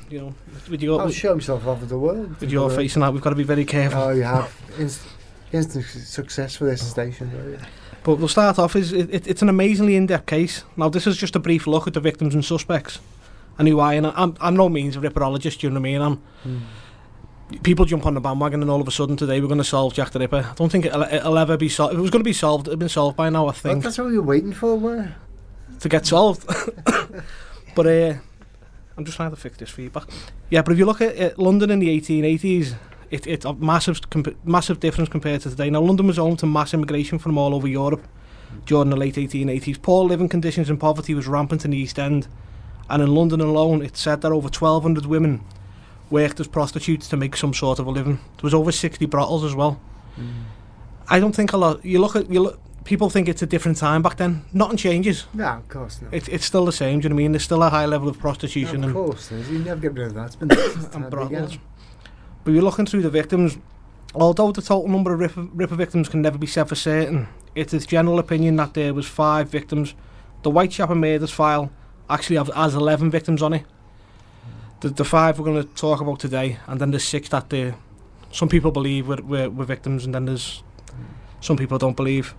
you know, with your, I'll show himself off of the world. with your face and that, we've got to be very careful. Oh, you have instant success for this station, don't you? But we'll start off, it's an amazingly in-depth case. Now, this is just a brief look at the victims and suspects and who I am. I'm no means a ripperologist, you know what I mean? People jump on the bandwagon and all of a sudden today we're going to solve Jack the Ripper. I don't think it'll ever be solved. If it was going to be solved, it had been solved by now, I think. Well, that's what you're waiting for, weren't to get solved. But I'm just trying to fix this feedback. Yeah, but if you look at London in the 1880s, it's a massive difference compared to today. Now, London was home to mass immigration from all over Europe during the late 1880s. Poor living conditions and poverty was rampant in the East End. And in London alone, it's said that over 1,200 women worked as prostitutes to make some sort of a living. There was over 60 brothels as well. I don't think a lot... People think it's a different time back then. Nothing changes. No, of course not. It's still the same, do you know what I mean? There's still a high level of prostitution. No, of course there's. You never get rid of that. It's been and brothels. But you're looking through the victims. Although the total number of Ripper victims can never be said for certain, it is general opinion that there was 5 victims. The Whitechapel murders file actually has 11 victims on it. The 5 we're going to talk about today, and then there's 6 that some people believe were victims, and then there's some people don't believe.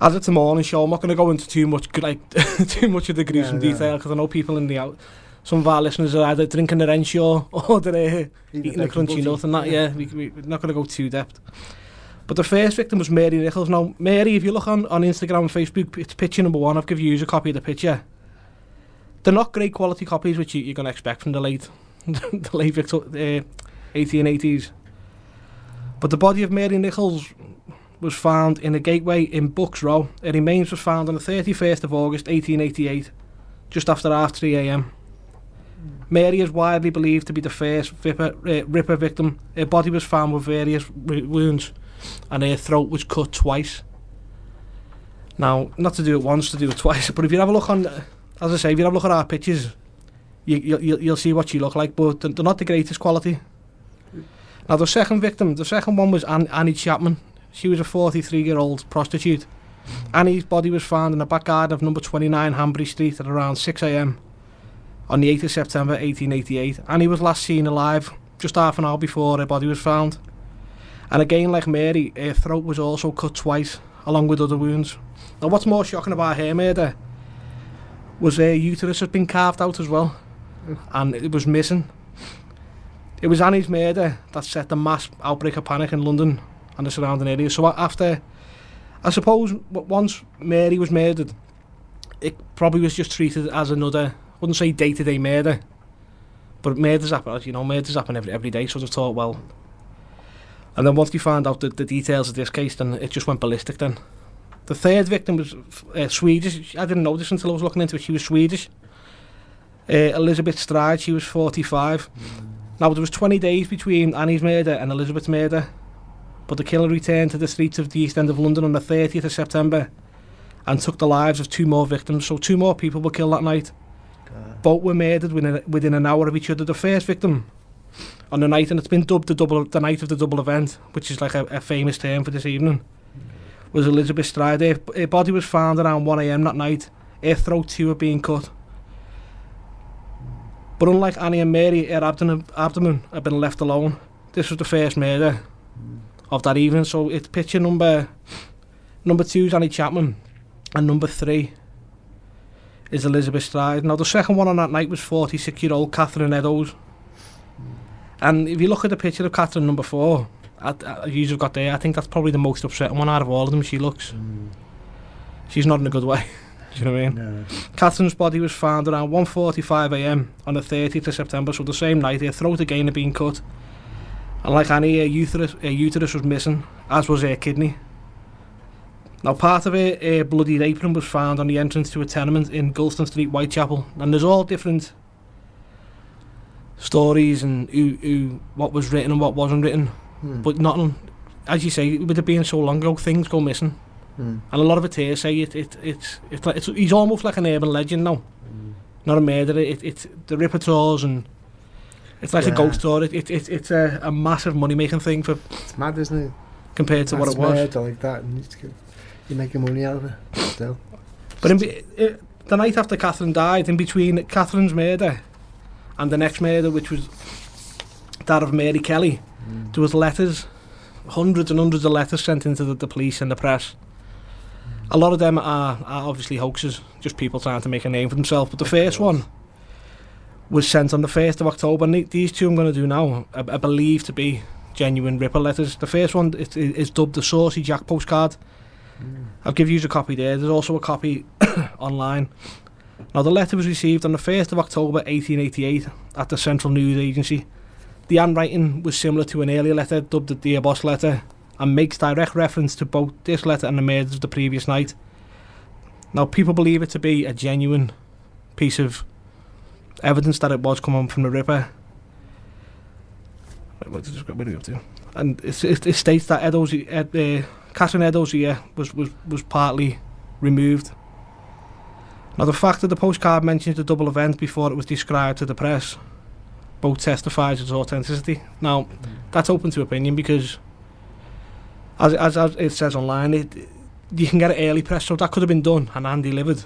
As it's a morning show, I'm not going to go into too much of the gruesome detail, because I know people in the out. Some of our listeners are either drinking their Ensure or they're eating a crunchy nut and that. Yeah, we're not going to go too depth. But the first victim was Mary Nichols. Now, Mary, if you look on Instagram and Facebook, it's picture number 1. I've given you a copy of the picture. They're not great quality copies, which you're going to expect from the late 1880s. But the body of Mary Nichols was found in a gateway in Bucks Row. Her remains was found on the 31st of August 1888, just after 3 a.m. Mary is widely believed to be the first Ripper victim. Her body was found with various wounds, and her throat was cut twice. Now, not to do it once, to do it twice, but if you have a look on, as I say, if you have a look at our pictures, you'll see what she looked like, but they're not the greatest quality. Now, the second one was Annie Chapman. She was a 43-year-old prostitute. Annie's body was found in the back garden of number 29 Hanbury Street at around 6 a.m. on the 8th of September 1888. Annie was last seen alive just half an hour before her body was found. And again, like Mary, her throat was also cut twice, along with other wounds. Now, what's more shocking about her murder was her uterus had been carved out as well, and it was missing. It was Annie's murder that set the mass outbreak of panic in London and the surrounding area. So after, I suppose, once Mary was murdered, it probably was just treated as another, I wouldn't say day-to-day murder, but murders happen, murders happen every day, so they thought, well. And then once they found out the details of this case, then it just went ballistic then. The third victim was Swedish. I didn't know this until I was looking into it. She was Swedish. Elizabeth Stride, she was 45. Now, there was 20 days between Annie's murder and Elizabeth's murder, but the killer returned to the streets of the East End of London on the 30th of September and took the lives of 2 more victims. So 2 more people were killed that night. Both were murdered within an hour of each other. The first victim on the night, and it's been dubbed the night of the double event, which is like a famous term for this evening, was Elizabeth Stride. Her body was found around 1 a.m. that night. Her throat too had been cut. But unlike Annie and Mary, her abdomen had been left alone. This was the first murder of that evening. So it's picture number 2 is Annie Chapman, and number 3 is Elizabeth Stride. Now, the second one on that night was 46-year-old Catherine Eddowes. And if you look at the picture of Catherine number 4, you've got there, I think that's probably the most upsetting one out of all of them. She looks, she's not in a good way. Do you know what I mean? No. Catherine's body was found around 1:45 a.m. on the 30th of September, so the same night. Her throat again had been cut. And like Annie, her uterus was missing, as was her kidney. Now, part of her bloodied apron was found on the entrance to a tenement in Gulston Street, Whitechapel. And there's all different stories and what was written and what wasn't written. But nothing, as you say, with it being so long ago, things go missing. And a lot of it here say he's almost like an urban legend now. Not a murderer. It's the Ripper tours, and it's like a ghost tour. It's a massive money making thing for. It's mad, isn't it? Compared to what it was. Murder like that, and you're making money out of it still. But the night after Catherine died, in between Catherine's murder And the next murder, which was that of Mary Kelly, there was letters, hundreds and hundreds of letters sent into the police and the press. A lot of them are obviously hoaxes, just people trying to make a name for themselves. But the first one was sent on the 1st of October, and these two I'm going to do now are believed to be genuine Ripper letters. The first one is dubbed the Saucy Jack postcard. I'll give you a copy there. There's also a copy online. Now, the letter was received on the 1st of October 1888 at the Central News Agency. The handwriting was similar to an earlier letter dubbed the Dear Boss letter, and makes direct reference to both this letter and the murders of the previous night. Now, people believe it to be a genuine piece of evidence that it was coming from the Ripper. What are we up to? And it states that Catherine Eddowes' ear was partly removed. Now, the fact that the postcard mentions the double event before it was described to the press both testifies its authenticity. Now, that's open to opinion, because as it says online, you can get it early press, so that could have been done and hand-delivered.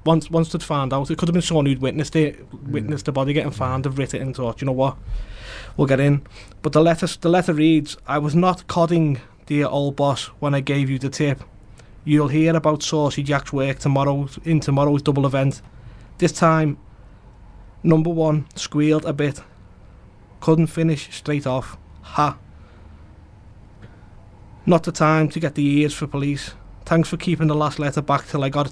Once they'd found out, it could have been someone who'd witnessed the body getting found, have written it and thought, you know what, we'll get in. But the letter reads, "I was not codding, dear old boss, when I gave you the tip. You'll hear about Saucy Jack's work in tomorrow's double event. This time, number one squealed a bit. Couldn't finish straight off. Ha. Not the time to get the ears for police. Thanks for keeping the last letter back till I got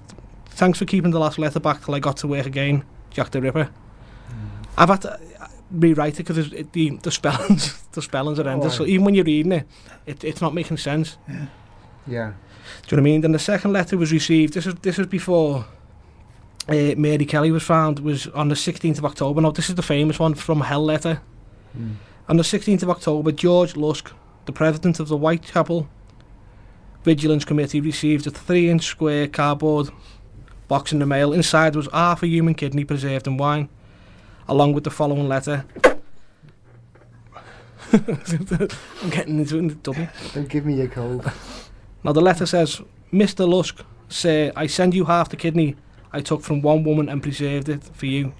to work again, Jack the Ripper." I've had to rewrite it because the spellings are horrendous. So even when you're reading it, it's not making sense. Yeah. Do you know what I mean? Then the second letter was received. This is before Mary Kelly was found. Was on the 16th of October. Now, this is the famous one, from Hell letter. On the 16th of October, George Lusk, the president of the Whitechapel Vigilance Committee, received a 3-inch square cardboard box in the mail. Inside was half a human kidney preserved in wine, along with the following letter. I'm getting into it, double. Don't give me your cold. Now, the letter says, "Mr. Lusk, sir, I send you half the kidney I took from one woman and preserved it for you.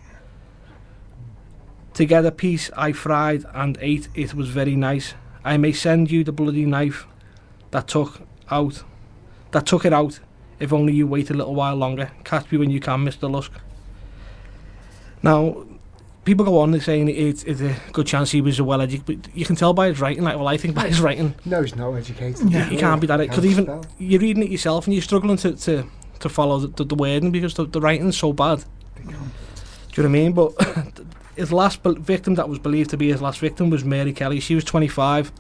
Together piece I fried and ate. It was very nice. I may send you the bloody knife that took it out, if only you wait a little while longer. Catch me when you can, Mr. Lusk." Now, people go on and saying it's a good chance he was a well-educated, but you can tell by his writing, like, well, I think by his writing, No, he's not educated. you can't be that, because even you're reading it yourself and you're struggling to follow the wording, because the writing's so bad. Do you know what I mean? But his last victim, that was believed to be his last victim, was Mary Kelly. She was 25.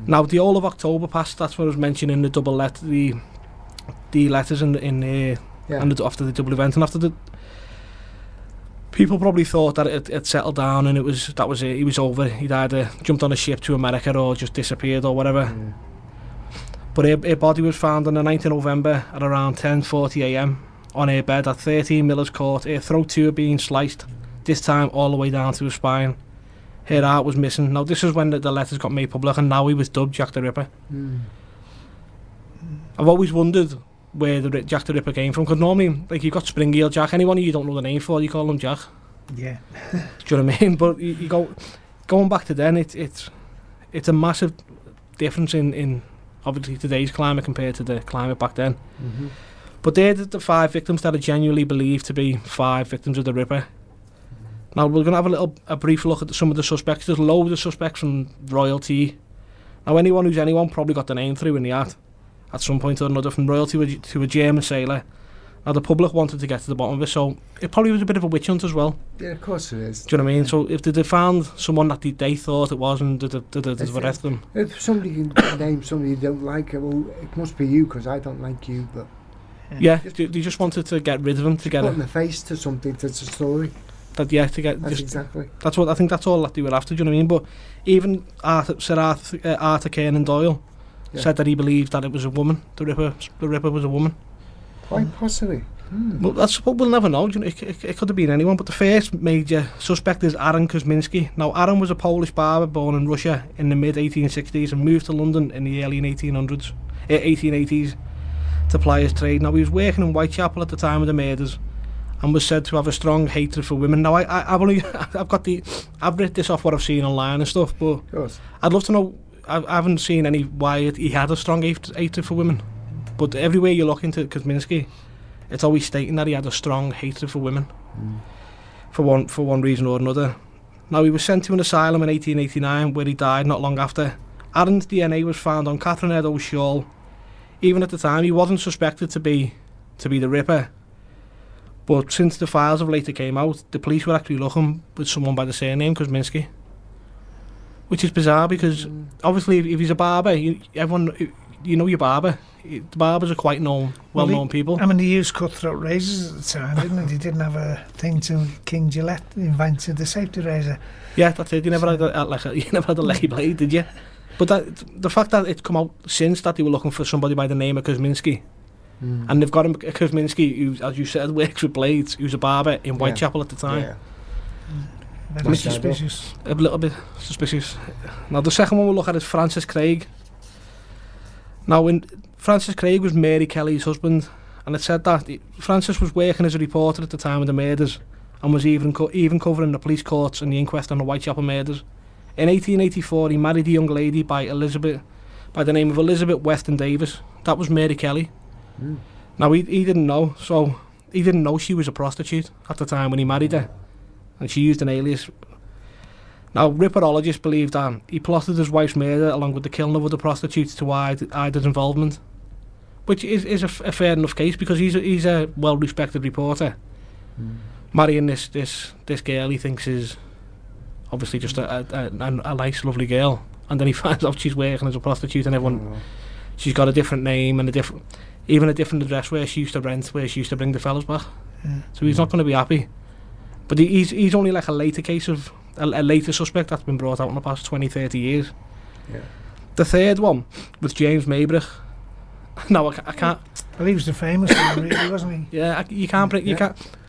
Now, the whole of October passed. That's what I was mentioning in the double letter, the letters after the double event, and after the people probably thought that it had settled down and that was it. He was over. He'd either jumped on a ship to America or just disappeared or whatever. But her body was found on the 9th of November at around 10:40 a.m. on her bed at 13 Miller's Court. Her throat too had been sliced, this time all the way down to her spine. Her heart was missing. Now, this is when the letters got made public, and now he was dubbed Jack the Ripper. I've always wondered where the Jack the Ripper came from, because normally, like, you've got Spring-Heel Jack. Anyone you don't know the name for, you call him Jack. Yeah. Do you know what I mean? But you going back to then, it's a massive difference in obviously today's climate compared to the climate back then. But they're the 5 victims that are genuinely believed to be 5 victims of the Ripper. Now, we're going to have a brief look at some of the suspects. There's loads of suspects from royalty. Now, anyone who's anyone probably got the name through in the hat at some point or another, from royalty to a German sailor. Now, the public wanted to get to the bottom of it, so it probably was a bit of a witch hunt as well. Yeah, of course it is. Do you know what I mean? So if they found someone that they thought it was, and they arrest them. If somebody can name somebody you don't like, well, it must be you, because I don't like you, but... Yeah, they just wanted to get rid of him, to get putting a face to something, that's a story. To get... That's exactly. That's what I think, that's all that they were after, do you know what I mean? But even Sir Arthur Conan Doyle said that he believed that it was a woman. The Ripper was a woman. Quite possibly. Well, that's what we'll never know. You know, it could have been anyone. But the first major suspect is Aaron Kosminski. Now, Aaron was a Polish barber born in Russia in the mid-1860s and moved to London in the early 1880s to ply his trade. Now, he was working in Whitechapel at the time of the murders and was said to have a strong hatred for women. Now, I've read this off what I've seen online and stuff, but I'd love to know. I haven't seen any why he had a strong hatred for women, but everywhere you look into Kosminski, it's always stating that he had a strong hatred for women, for one reason or another. Now, he was sent to an asylum in 1889, where he died not long after. Aaron's DNA was found on Catherine Eddowes' shawl. Even at the time, he wasn't suspected to be the Ripper. But since the files have later came out, the police were actually looking with someone by the surname Kosminski, which is bizarre because obviously if he's a barber, everyone know your barber. The barbers are quite well-known people. I mean, he used cutthroat razors at the time, didn't he? He didn't have a thing to King Gillette invented the safety razor. Yeah, that's it. You never had a leggy blade, did you? But the fact that it's come out since that they were looking for somebody by the name of Kosminski, and they've got a Kosminski who, as you said, works with blades, who's a barber in Whitechapel at the time. Yeah. Very suspicious. A little bit suspicious. Now, the second one we'll look at is Francis Craig. Now, Francis Craig was Mary Kelly's husband, and it said that Francis was working as a reporter at the time of the murders, and was even covering the police courts and the inquest on the Whitechapel murders. In 1884, he married a young lady by the name of Elizabeth Weston Davis. That was Mary Kelly. Now, he didn't know, so he didn't know she was a prostitute at the time when he married her, and she used an alias. Now, Ripperologists believe that he plotted his wife's murder along with the killing of other prostitutes to hide his involvement, which is a fair enough case because he's a well-respected reporter. Marrying this girl he thinks is obviously just a nice, lovely girl, and then he finds out she's working as a prostitute, and she's got a different name and a different address where she used to rent, where she used to bring the fellas back. So he's not going to be happy. But he's only like a later case of a later suspect that's been brought out in the past 20-30 years. The third one was James Maybrick. No, I can't. Well, he was the famous one, really, wasn't he? Yeah, you can't.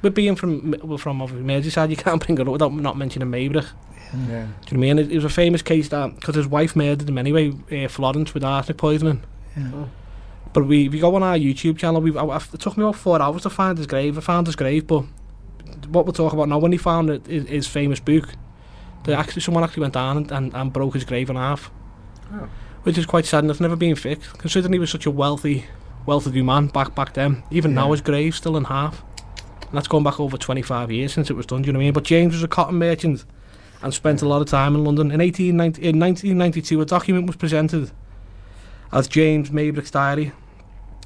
With being from Merseyside, you can't bring it up without not mentioning Maybrick. Do you know what I mean? It was a famous case that because his wife murdered him anyway, Florence, with arsenic poisoning. But we go on our YouTube channel. It took me about 4 hours to find his grave. I found his grave, but what we'll talk about now, when he found his famous book, someone actually went down and broke his grave in half, which is quite sad, and it's never been fixed, considering he was such a well-to-do man back then. Even now his grave's still in half, and that's going back over 25 years since it was done, do you know what I mean? But James was a cotton merchant and spent a lot of time in London. In 1992, a document was presented as James Maybrick's diary,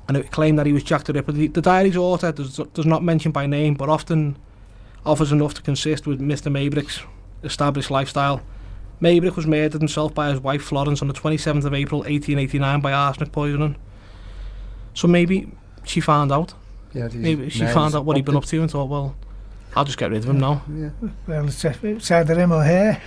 and it claimed that he was Jack the Ripper. The diary's author does not mention by name, but often offers enough to consist with Mr. Maybrick's established lifestyle. Maybrick was murdered himself by his wife Florence on the 27th of April 1889 by arsenic poisoning. So maybe she found out. Maybe she found out what he'd been up to and thought, well, I'll just get rid of him now. Well, it's either him or her.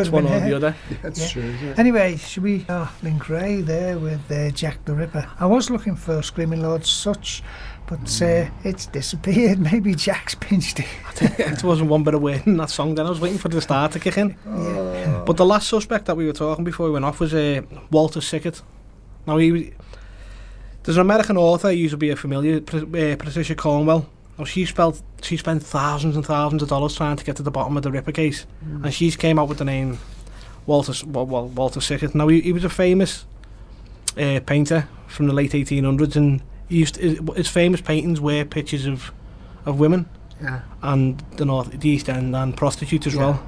One or the other. That's true. Yeah. Anyway, should we link Ray there with Jack the Ripper? I was looking for Screaming Lord Such, but it's disappeared. Maybe Jack's pinched it. It wasn't one bit of waiting in that song then. I was waiting for the start to kick in. But the last suspect that we were talking before we went off was Walter Sickert. Now there's an American author, you should be familiar, Patricia Cornwell. Now she spent thousands and thousands of dollars trying to get to the bottom of the Ripper case, and she's came out with the name Walter Sickert. Now he was a famous painter from the late 1800s, and his famous paintings were pictures of women and the East End and prostitutes as well.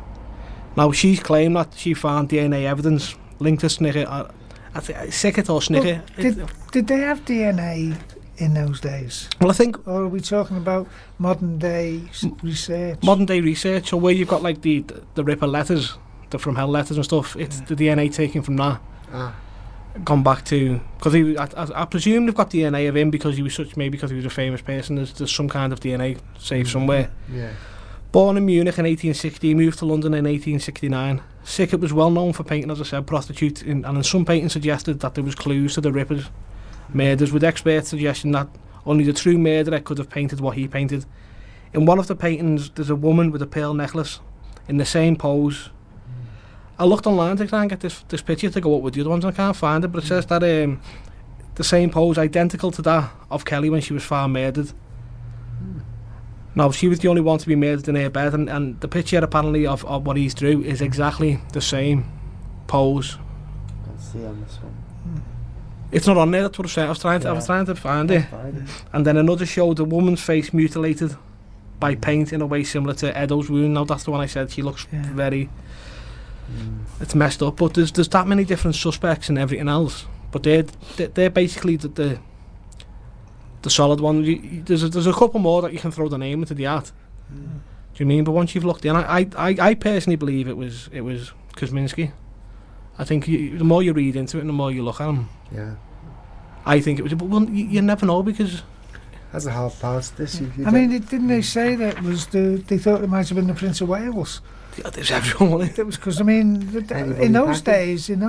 Now she's claimed that she found DNA evidence linked to Sickert or Snicker. Did they have DNA in those days? Well, I think Or are we talking about modern day research? modern day research, so where you've got like the Ripper letters, the From Hell letters and stuff, it's the DNA taken from that. Gone back to, because I presume they've got DNA of him because he was because he was a famous person. There's some kind of DNA saved somewhere. Yeah. Born in Munich in 1860, moved to London in 1869. Sickert was well known for painting, as I said, prostitutes, and in some paintings suggested that there was clues to the Ripper's murders, with experts suggesting that only the true murderer could have painted what he painted. In one of the paintings, there's a woman with a pearl necklace in the same pose. I looked online to try and get this picture to go up with the other ones, and I can't find it, but it says that the same pose, identical to that of Kelly when she was found murdered. No, she was the only one to be murdered in her bed, and the picture apparently of what he's drew is exactly the same pose. Let's see on this one. It's not on there, that's what I'm saying. I was trying to find it. And then another showed a woman's face mutilated by paint in a way similar to Edo's wound. Now that's the one I said, she looks very... It's messed up, but there's that many different suspects and everything else. But they're basically the solid one. There's a couple more that you can throw the name into the hat. Do you mean? But once you've looked in, I personally believe it was Kosminski. I think the more you read into it and the more you look at him, I think it was. But well, you never know, because That's a hard part of this. I mean, didn't they say that it was they thought it might have been the Prince of Wales? there's everyone. It was because, I mean, in those days, when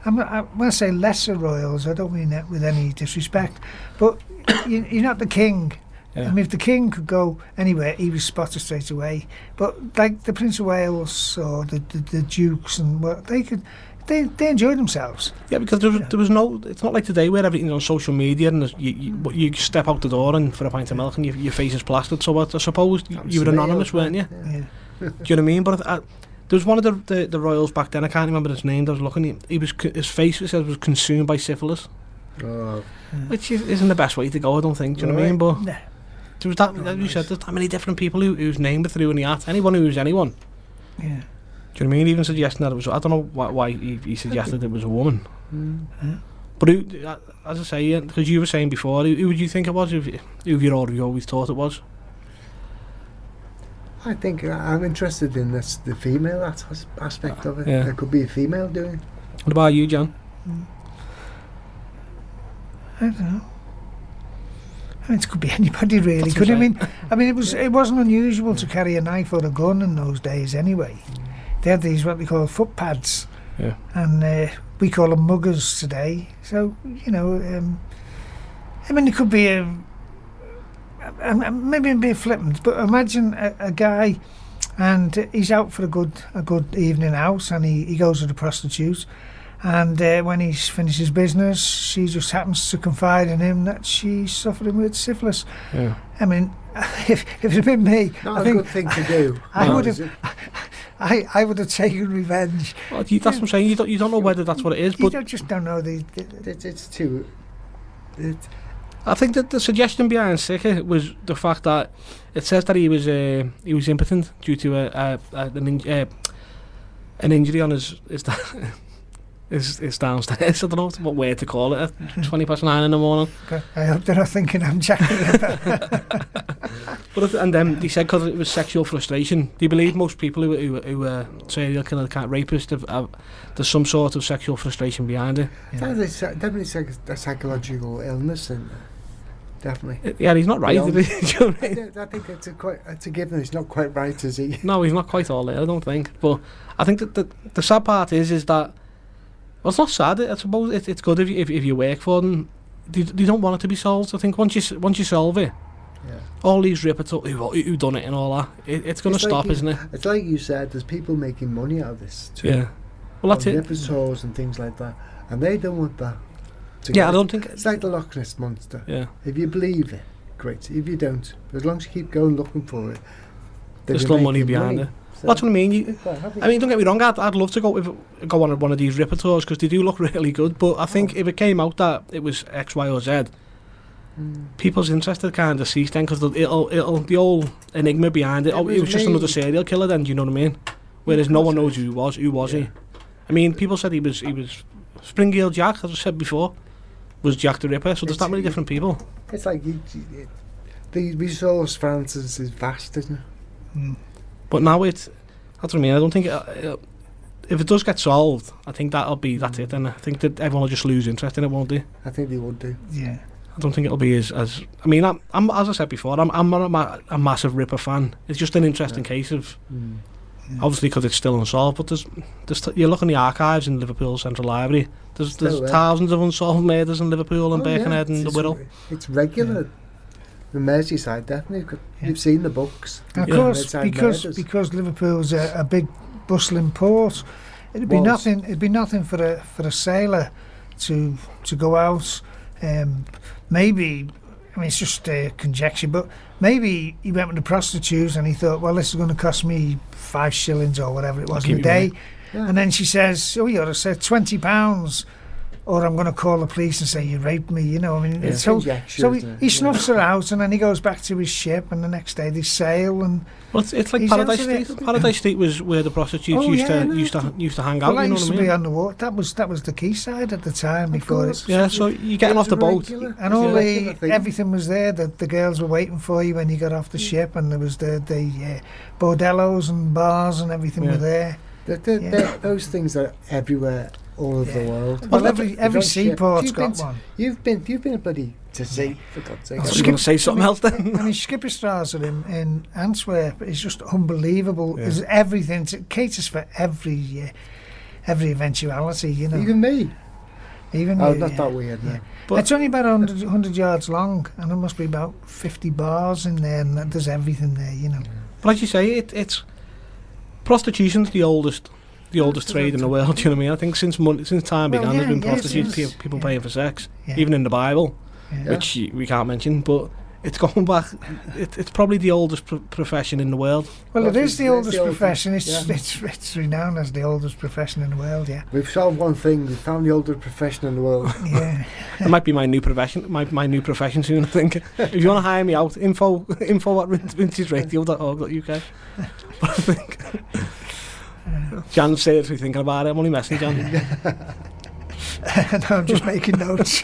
I say lesser royals, I don't mean that with any disrespect, but you're not the king. Yeah. I mean, if the king could go anywhere, he was spotted straight away. But like the Prince of Wales or the dukes and what they could. They enjoyed themselves. Yeah, because there was no. It's not like today where everything's on social media and you step out the door and for a pint of milk and your face is plastered. So I suppose you were anonymous, weren't you? Yeah. Do you know what I mean? But there was one of the royals back then. I can't remember his name. I was looking. His face, it said, was consumed by syphilis, which isn't the best way to go. I don't think. Do you know what I mean? But there was that. As you said, there's that many different people whose name were through in the hat. Anyone who's anyone. Yeah. Do you know what I mean? Even suggesting that it was... I don't know why he suggested it was a woman. Yeah. But who, as I say, because you were saying before, who would you think it was? Who you always thought it was? I think I'm interested in the female aspect of it. Yeah. There could be a female doing it. What about you, John? I don't know. I mean, it could be anybody really. Could I mean, it wasn't unusual to carry a knife or a gun in those days anyway. They had these what they call foot pads, and we call them muggers today. So I mean, it could be maybe a bit flippant, but imagine a guy, and he's out for a good evening out, and he goes to the prostitute, and when he's finished his business, she just happens to confide in him that she's suffering with syphilis. Yeah. I mean, if it had been me, Not I a think good thing to do. I would have taken revenge. Well, that's what I'm saying. You don't know whether that's what it is, but Just don't know It's too. I think that the suggestion behind Sicker was the fact that it says that he was impotent due to an injury on his downstairs. I don't know what way to call it at 9:20 in the morning. I hope they're not thinking I'm Jack the Ripper. And then they said because it was sexual frustration. They believe most people who are serial killer, rapists, there's some sort of sexual frustration behind it. Yeah. Definitely a psychological illness, and definitely. Yeah, he's not right. I think it's a given. He's not quite right, is he? No, he's not quite all there, I don't think. But I think that the sad part is that, well, it's not sad. I suppose it's good if you work for them. They don't want it to be solved. I think once you solve it, all these rippers who done it and all that, it's going to stop, isn't it? It's like you said. There's people making money out of this too. Yeah. Well, that's it. Rippers' tours and things like that, and they don't want that. I don't think it's like the Loch Ness monster. Yeah. If you believe it, great. If you don't, as long as you keep going looking for it, there's still money behind it. So that's what I mean. Don't get me wrong. I'd love to go on one of these ripper tours because they do look really good. But I think if it came out that it was X, Y, or Z, people's interest kind of ceased then, because the old enigma behind it. It was just another serial killer. Then, do you know what I mean? Whereas no one knows who he was. Who was he? I mean, people said he was Springale Jack, as I said before. was Jack the Ripper. So there's that many different people. It's like the resource for answers is vast, isn't it? But now that's what I mean. I don't think if it does get solved, I think that's it. And I think that everyone will just lose interest in it, won't they? I think they would do. Yeah. I don't think it'll be as I mean, I'm as I said before, I'm not a massive Ripper fan. It's just an interesting case of, obviously because it's still unsolved. But there's you look in the archives in Liverpool Central Library. There's thousands of unsolved murders in Liverpool and Birkenhead and the Wirral. It's regular. The Merseyside, definitely. You've seen the books. And of course, because Liverpool's a big bustling port, it'd be nothing for a sailor to go out. Maybe, I mean, it's just conjecture, but maybe he went with the prostitutes and he thought, well, this is going to cost me 5 shillings or whatever it was in a day. Yeah. And then she says, oh, you ought to say £20, or I'm going to call the police and say you raped me, you know. I mean, it's so he snuffs her out, and then he goes back to his ship, and the next day they sail. And well, it's like Paradise Street. Paradise Street was where the prostitutes used to hang out. Well, you know used what I to mean? be on the water. That was the quayside at the time before it. Yeah, so you're getting off the boat, and all everything was there. That the girls were waiting for you when you got off the ship, and there was the bordellos and bars and everything were there. Those things are everywhere. All over the world. Well, every seaport's got one. You've been a bloody to sea, for God's sake. I was going to say something else then. I mean, Skipperstrasse in Antwerp is just unbelievable. There's everything. It caters for every eventuality, you know. Even me. Even not that weird, no. But it's only about 100 yards long, and there must be about 50 bars in there, and there's everything there, you know. But like you say, it's prostitution's the oldest trade in the world. You know what I mean? I think since time began, there's been prostitutes, people paying for sex, even in the Bible, which we can't mention. But it's going back. It's probably the oldest profession in the world. Well, it is the oldest profession. It's renowned as the oldest profession in the world. Yeah. We've solved one thing. We found the oldest profession in the world. Yeah. It might be my new profession. My new profession soon. I think. If you want to hire me out, info at vintageradio.org.uk. But I think. Jan's seriously thinking about it. I'm only messing, Jan. No, I'm just making notes.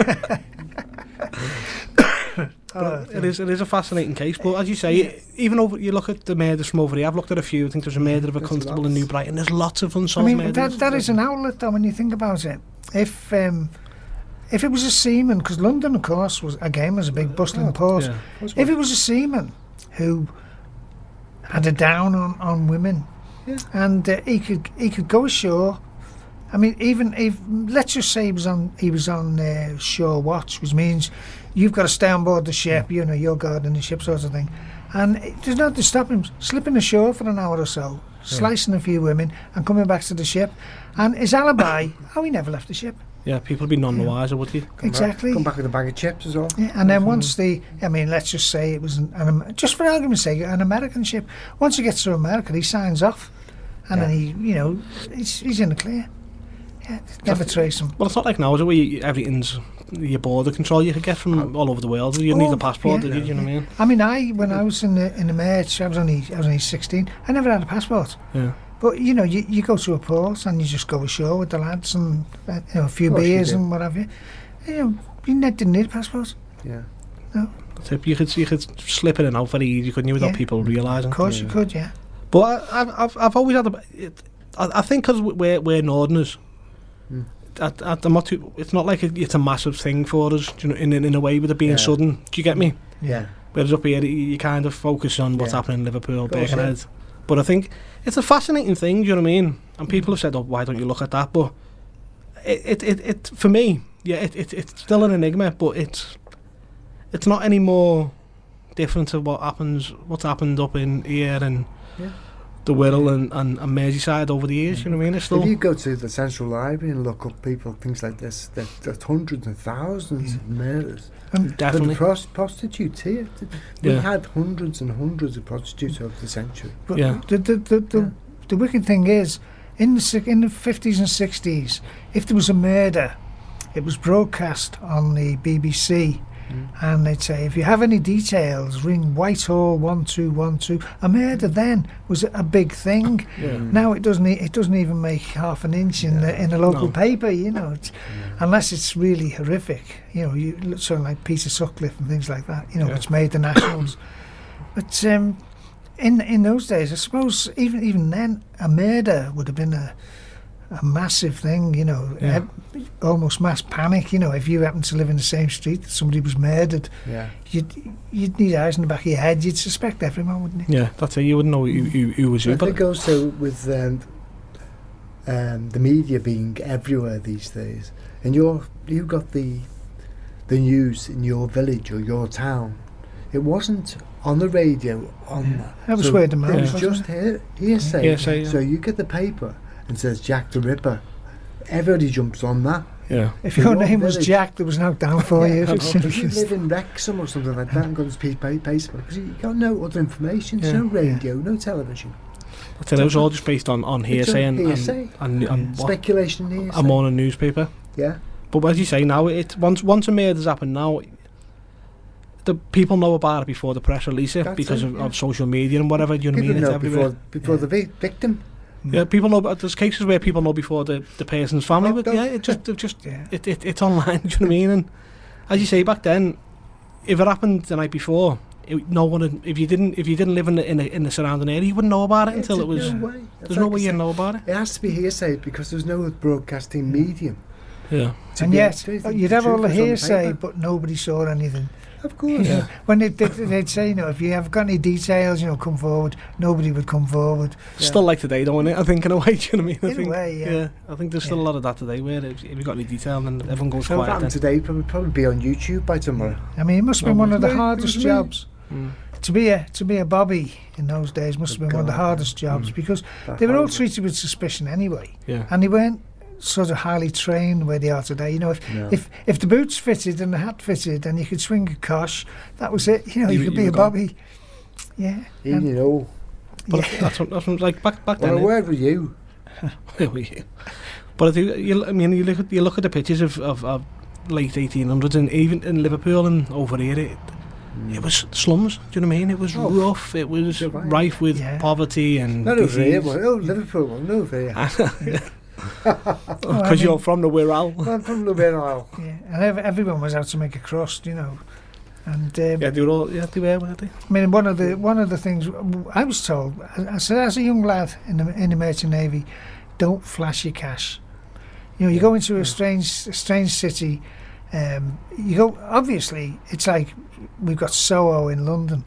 It is a fascinating case, but as you say, even over you look at the murders from over here. I've looked at a few. I think there's a murder of a constable in New Brighton. There's lots of unsolved murders. That is an outlet, though, when you think about it. If it was a seaman, because London, of course, was a big bustling port. Yeah. If it was a seaman who had a down on women. Yeah. And he could go ashore. I mean, even if let's just say he was on shore watch, which means you've got to stay on board the ship. You know, you're guarding the ship, sort of thing. And there's nothing to stop him slipping ashore for an hour or so, slicing a few women, and coming back to the ship. And his alibi, he never left the ship. Yeah, people would be none the wiser, would you? Come back with a bag of chips as well. Yeah, and then once let's just say it was just for argument's sake, an American ship. Once he gets to America, he signs off. And then he's in the clear. Yeah, never trace him. Well, it's not like now, is it, where everything's your border control you could get from all over the world. You need a passport, did you? You know what I mean? I mean, when I was in the Merch, I was only 16. I never had a passport. Yeah. But you know, you go to a port and you just go ashore with the lads and a few beers and what have you. You know, you didn't need a passport. Yeah. No. You could slip in and out very easy, couldn't you, without people realising? Of course you could, yeah. But I've always had I think because we're Northerners, I'm not too, it's not like it's a massive thing for us, you know, in a way with it being sudden. Do you get me? Yeah. Whereas up here, you kind of focus on what's happening in Liverpool, Birkenhead. But I think it's a fascinating thing. Do you know what I mean? And people have said, "Oh, why don't you look at that?" But it for me, it's still an enigma. But it's not any more different to what's happened up in here and the Wirral and Merseyside over the years. You know what I mean? It's still, if you go to the Central Library and look up things like this, there's hundreds and thousands of murders. Definitely. The prostitutes here. We had hundreds and hundreds of prostitutes over the century. But the wicked thing is, in the 50s and 60s, if there was a murder, it was broadcast on the BBC and they'd say, if you have any details, ring Whitehall 1212. A murder then was a big thing. Now it doesn't even make half an inch in a local paper, you know, unless it's really horrific, you know, something like Peter Sutcliffe and things like that, you know, which made the nationals. But in those days, I suppose even then, a murder would have been a massive thing, you know, almost mass panic. You know, if you happened to live in the same street that somebody was murdered, you'd need eyes in the back of your head. You'd suspect everyone, wouldn't you? Yeah, that's it. You wouldn't know who was who. I think also with the media being everywhere these days, and you got the news in your village or your town. It wasn't on the radio that was word of mouth. It was just hearsay. So Yeah. you get the paper and says Jack the Ripper. Everybody jumps on that. Yeah. If your name was Jack, there was no doubt for you. If you live in Wrexham or something like that and got this piece of paper, because you got no other information, there's no radio, no television. It was all just based on hearsay and speculation hearsay. a morning newspaper. Yeah. But as you say now, once a murder's happened now, the people know about it before the press release it because of social media and whatever. Do you know what I mean? It's everywhere. Before the victim. Yeah, people know. There's cases where people know before the person's family, but it's online. Do you know what I mean? And as you say, back then, if it happened the night before, no one. If you didn't live in the surrounding area, you wouldn't know about it until it was. No way. There's no way you'd know about it. It has to be hearsay because there's no broadcasting medium. Yeah. And yet, you'd have all the hearsay, but nobody saw anything. Of course. Yeah. When they'd say, you know, if you have got any details, you know, come forward. Nobody would come forward. Still like today, don't it? I think in a way, do you know what I mean? In a way, yeah. I think there's still a lot of that today where if you've got any detail, then everyone goes So quiet. happened today probably be on YouTube by tomorrow. I mean, it must have been one of the hardest really? jobs. To be a bobby in those days must have been one of the hardest jobs because they were all treated with suspicion anyway. Yeah. And they weren't sort of highly trained where they are today. You know, if the boots fitted and the hat fitted and you could swing a cosh, that was it. You know, you could be a bobby. Yeah. You know. But that's what like back then. Well, where were you? Where were you? But you look at the pictures of late 1800s and even in Liverpool and over here, it was slums. Do you know what I mean? It was rough. It was rife with poverty and not over disease. here. Liverpool, not over here. Because you're from the Wirral. I'm from the Wirral. Yeah, and everyone was out to make a crust, you know. And they were all they were, weren't they? I mean, one of the things I was told, I said as a young lad in the Merchant Navy, don't flash your cash. You know, you go into a strange city. You go. Obviously, it's like we've got Soho in London.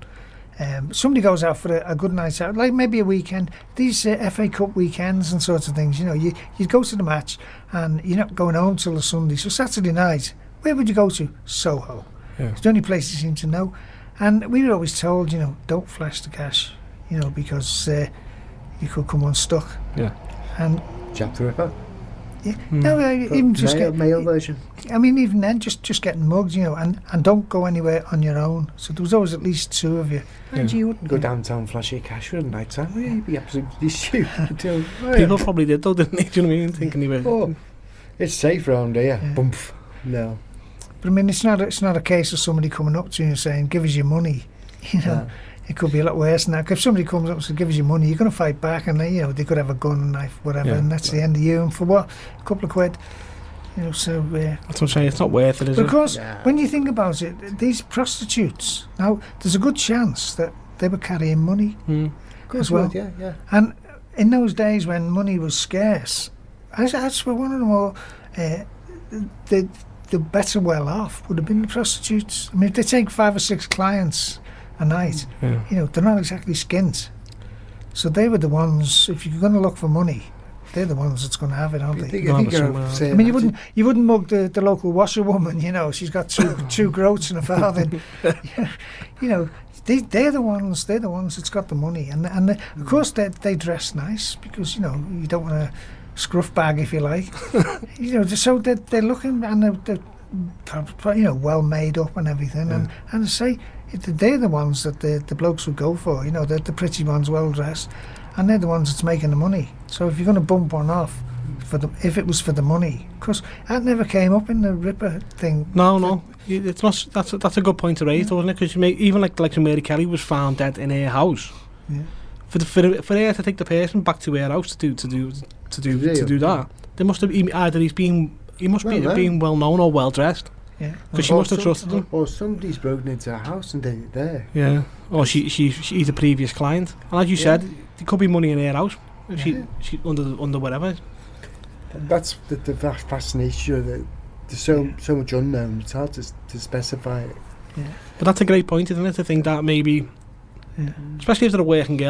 Somebody goes out for a good night out, like maybe a weekend. These FA Cup weekends and sorts of things. You know, you go to the match and you're not going home till the Sunday. So Saturday night, where would you go to? Soho. Yeah. It's the only place you seem to know. And we were always told, you know, don't flash the cash, you know, because you could come unstuck. Yeah. And Jack the Ripper. yeah, no, even just male version. I mean, even then, just getting mugged, you know, and don't go anywhere on your own. So there was always at least two of you. And you wouldn't go downtown flash your cash at night time, would you? You'd be absolutely stupid. People probably did though, didn't they? Do you know what I mean? Thinking they were. Oh, it's safe round here. Yeah. Boomf. No. But I mean, it's not a case of somebody coming up to you and saying, "Give us your money." You know, Yeah. It could be a lot worse than that. If somebody comes up and says, "Give us your money," you're going to fight back, and they could have a gun, a knife, whatever, Yeah. and that's the end of you. And for what? A couple of quid. You know, so. That's what I'm saying. It's not worth it, is But it? of course, Yeah. when you think about it, these prostitutes now, there's a good chance that they were carrying money as well. Yeah. And in those days when money was scarce, I swear one of them all, the better well off would have been the prostitutes. I mean, if they take 5 or 6 clients a night, you know, they're not exactly skint. So they were the ones, if you're going to look for money, they're the ones that's going to have it, aren't they? I mean, you wouldn't mug the local washerwoman, you know, she's got two groats and a farthing. You know, they're the ones that's got the money. And of course they dress nice because, you know, you don't want a scruff bag, if you like. You know, so they're looking and they're you know, well made up and everything. Yeah. And say they're the ones that the blokes would go for, you know, the pretty ones, well dressed. And they're the ones that's making the money. So if you're going to bump one off for the money, because that never came up in the Ripper thing. No. It's not. That's a good point to raise, isn't it? Because even like Mary Kelly was found dead in her house. Yeah. For her to take the person back to her house to do that, there must have either he must be being well known or well dressed. Yeah. Because she must have trusted him. Or somebody's broken into a house and did it there. Yeah. Or she's a previous client. And like you said, there could be money in her house. She under whatever. That's the fascination that there's so much unknown. It's hard to specify it. Yeah. But that's a great point, isn't it? To think that maybe, especially if they're a working girl.